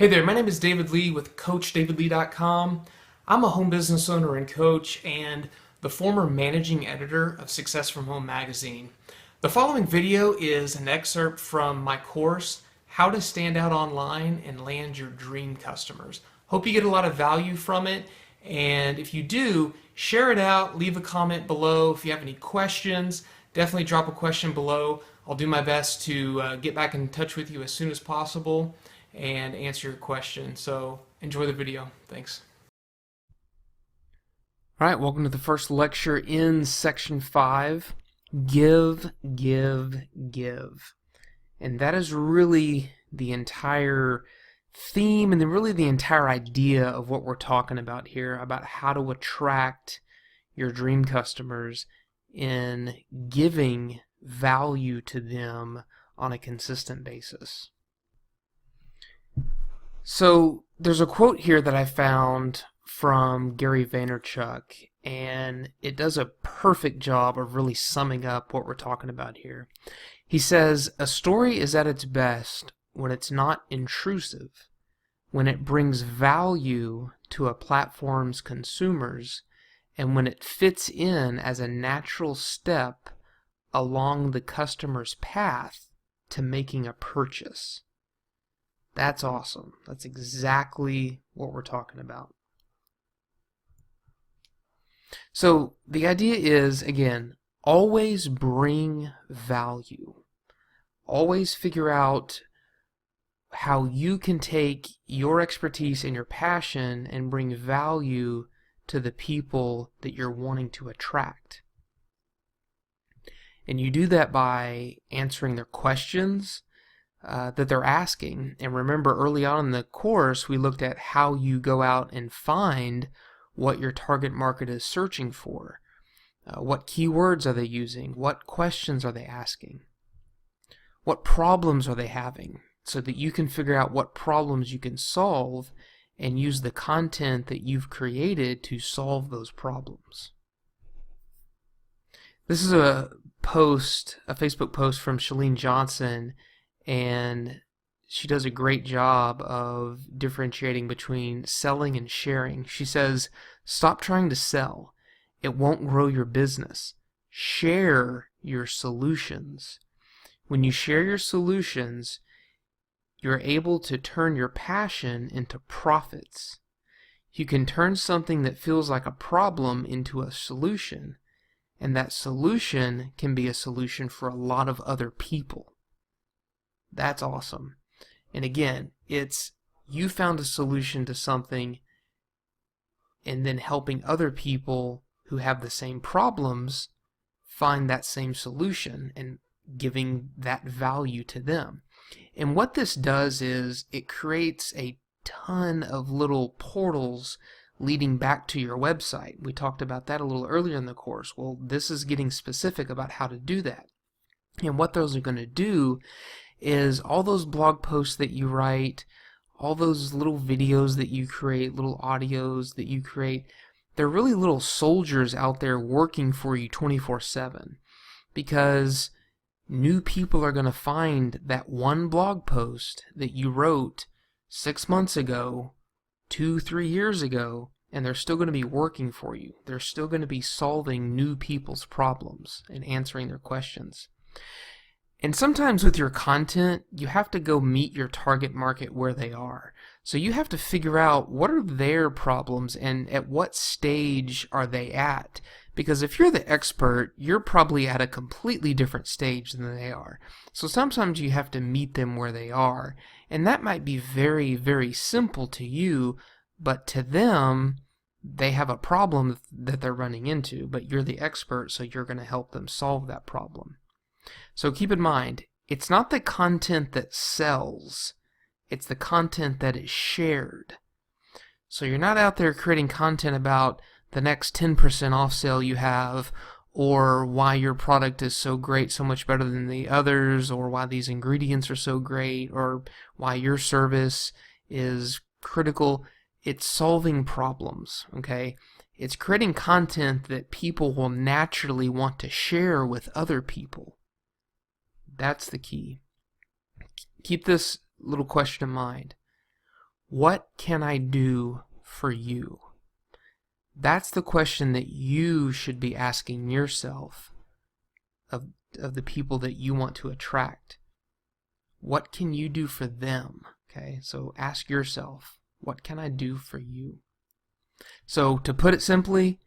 Hey there, my name is David Lee with CoachDavidLee.com. I'm a home business owner and coach and the former managing editor of Success from Home magazine. The following video is an excerpt from my course, How to Stand Out Online and Land Your Dream Customers. Hope you get a lot of value from it, and if you do, share it out, leave a comment below. If you have any questions, definitely drop a question below. I'll do my best to get back in touch with you as soon as possible and answer your question. So enjoy the video. Thanks. All right, welcome to the first lecture in section 5, give, give, give. And that is really the entire theme and then really the entire idea of what we're talking about here, about how to attract your dream customers in giving value to them on a consistent basis. So there's a quote here that I found from Gary Vaynerchuk, and it does a perfect job of really summing up what we're talking about here. He says, a story is at its best when it's not intrusive, when it brings value to a platform's consumers, and when it fits in as a natural step along the customer's path to making a purchase. That's awesome. That's exactly what we're talking about. So the idea is, again, always bring value. Always figure out how you can take your expertise and your passion and bring value to the people that you're wanting to attract. And you do that by answering their questions that they're asking. And remember, early on in the course, we looked at how you go out and find what your target market is searching for. What keywords are they using? What questions are they asking? What problems are they having? So that you can figure out what problems you can solve and use the content that you've created to solve those problems. This is a Facebook post from Chalene Johnson, and she does a great job of differentiating between selling and sharing. She says, stop trying to sell. It won't grow your business. Share your solutions. When you share your solutions, you're able to turn your passion into profits. You can turn something that feels like a problem into a solution, and that solution can be a solution for a lot of other people. That's awesome. And again, it's you found a solution to something and then helping other people who have the same problems find that same solution and giving that value to them. And what this does is it creates a ton of little portals leading back to your website. We talked about that a little earlier in the course. Well, this is getting specific about how to do that. And what those are going to do is all those blog posts that you write, all those little videos that you create, little audios that you create, they're really little soldiers out there working for you 24/7, because new people are going to find that one blog post that you wrote 6 months ago, 2-3 years ago, and they're still going to be working for you. They're still going to be solving new people's problems and answering their questions. And sometimes with your content, you have to go meet your target market where they are. So you have to figure out what are their problems and at what stage are they at. Because if you're the expert, you're probably at a completely different stage than they are. So sometimes you have to meet them where they are. And that might be very, very simple to you, but to them, they have a problem that they're running into. But you're the expert, so you're going to help them solve that problem. So keep in mind, it's not the content that sells, it's the content that is shared. So you're not out there creating content about the next 10% off sale you have, or why your product is so great, so much better than the others, or why these ingredients are so great, or why your service is critical. It's solving problems, okay? It's creating content that people will naturally want to share with other people. That's the key. Keep this little question in mind. What can I do for you? That's the question that you should be asking yourself of the people that you want to attract. What can you do for them? Okay, so ask yourself, what can I do for you? So to put it simply,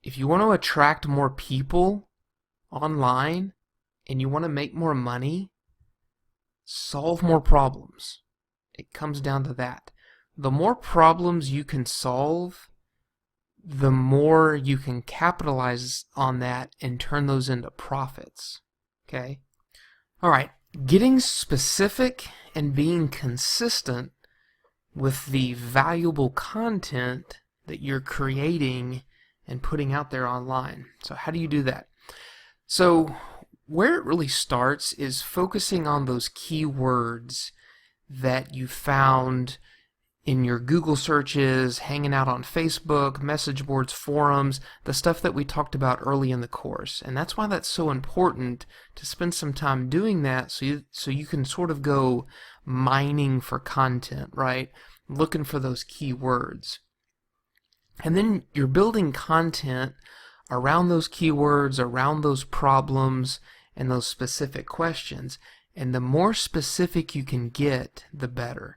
if you want to attract more people online and you want to make more money, solve more problems. It comes down to that. The more problems you can solve, the more you can capitalize on that and turn those into profits. Okay? All right. Getting specific and being consistent with the valuable content that you're creating and putting out there online. So how do you do that? So where it really starts is focusing on those keywords that you found in your Google searches, hanging out on Facebook, message boards, forums, the stuff that we talked about early in the course. And that's why that's so important to spend some time doing that so you can sort of go mining for content, right? Looking for those keywords. And then you're building content around those keywords, around those problems, and those specific questions. And the more specific you can get, the better.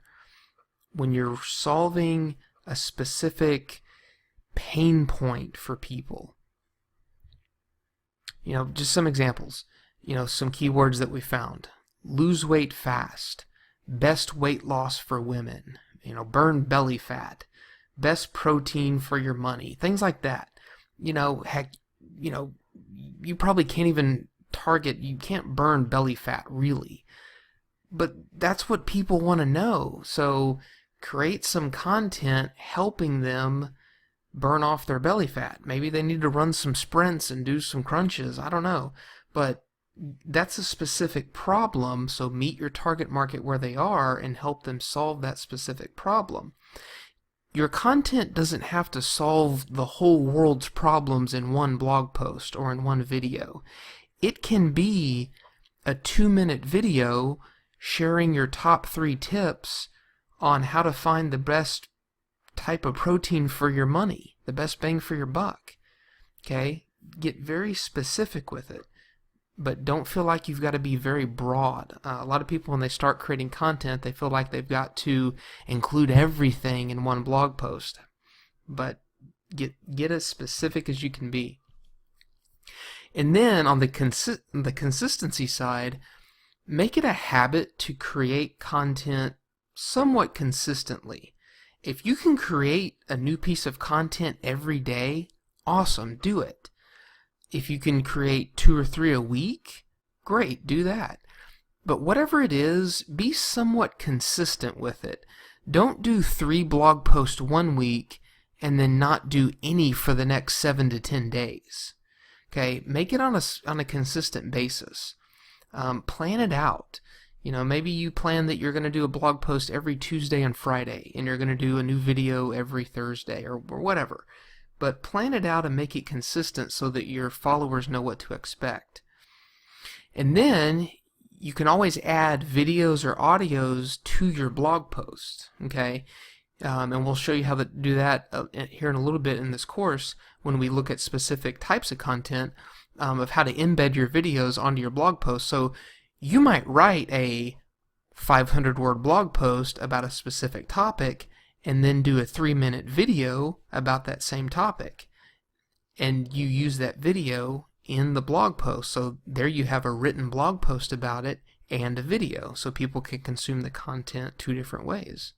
When you're solving a specific pain point for people. Just some examples. Some keywords that we found. Lose weight fast. Best weight loss for women. Burn belly fat. Best protein for your money. Things like that. Heck, you probably can't even you can't burn belly fat, really. But that's what people want to know. So create some content helping them burn off their belly fat. Maybe they need to run some sprints and do some crunches. I don't know. But that's a specific problem, so meet your target market where they are and help them solve that specific problem. Your content doesn't have to solve the whole world's problems in one blog post or in one video. It can be a 2-minute video sharing your top 3 tips on how to find the best type of protein for your money, the best bang for your buck. Okay? Get very specific with it, but don't feel like you've got to be very broad. A lot of people, when they start creating content, they feel like they've got to include everything in one blog post. But get as specific as you can be. And then on the consistency side, make it a habit to create content somewhat consistently. If you can create a new piece of content every day, awesome, do it. If you can create 2 or 3 a week, great, do that. But whatever it is, be somewhat consistent with it. Don't do 3 blog posts one week and then not do any for the next 7 to 10 days. Okay, make it on a consistent basis. Plan it out. Maybe you plan that you're going to do a blog post every Tuesday and Friday, and you're going to do a new video every Thursday or whatever. But plan it out and make it consistent so that your followers know what to expect. And then you can always add videos or audios to your blog post. Okay, and we'll show you how to do that here in a little bit in this course when we look at specific types of content of how to embed your videos onto your blog post. So you might write a 500-word blog post about a specific topic and then do a 3-minute video about that same topic. And you use that video in the blog post. So there you have a written blog post about it and a video, so people can consume the content 2 different ways.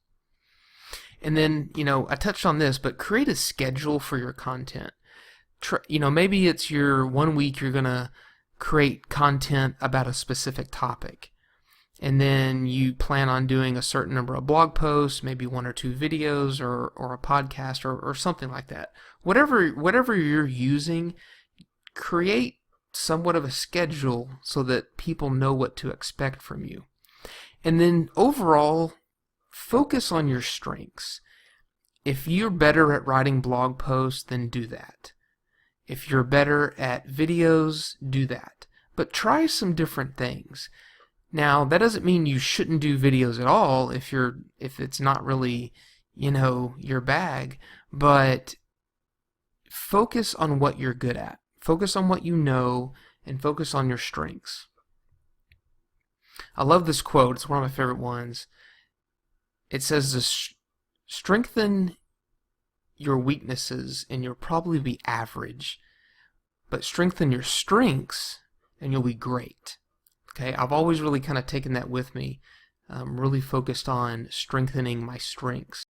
And then, I touched on this, but create a schedule for your content. Maybe it's your 1 week you're going to create content about a specific topic. And then you plan on doing a certain number of blog posts, maybe 1 or 2 videos or a podcast or something like that. Whatever you're using, create somewhat of a schedule so that people know what to expect from you. And then overall, focus on your strengths. If you're better at writing blog posts, then do that. If you're better at videos, do that. But try some different things. Now, that doesn't mean you shouldn't do videos at all if it's not really, your bag, but focus on what you're good at. Focus on what you know and focus on your strengths. I love this quote. It's one of my favorite ones. It says to strengthen your weaknesses and you'll probably be average, but strengthen your strengths and you'll be great. Okay, I've always really kind of taken that with me. I'm really focused on strengthening my strengths.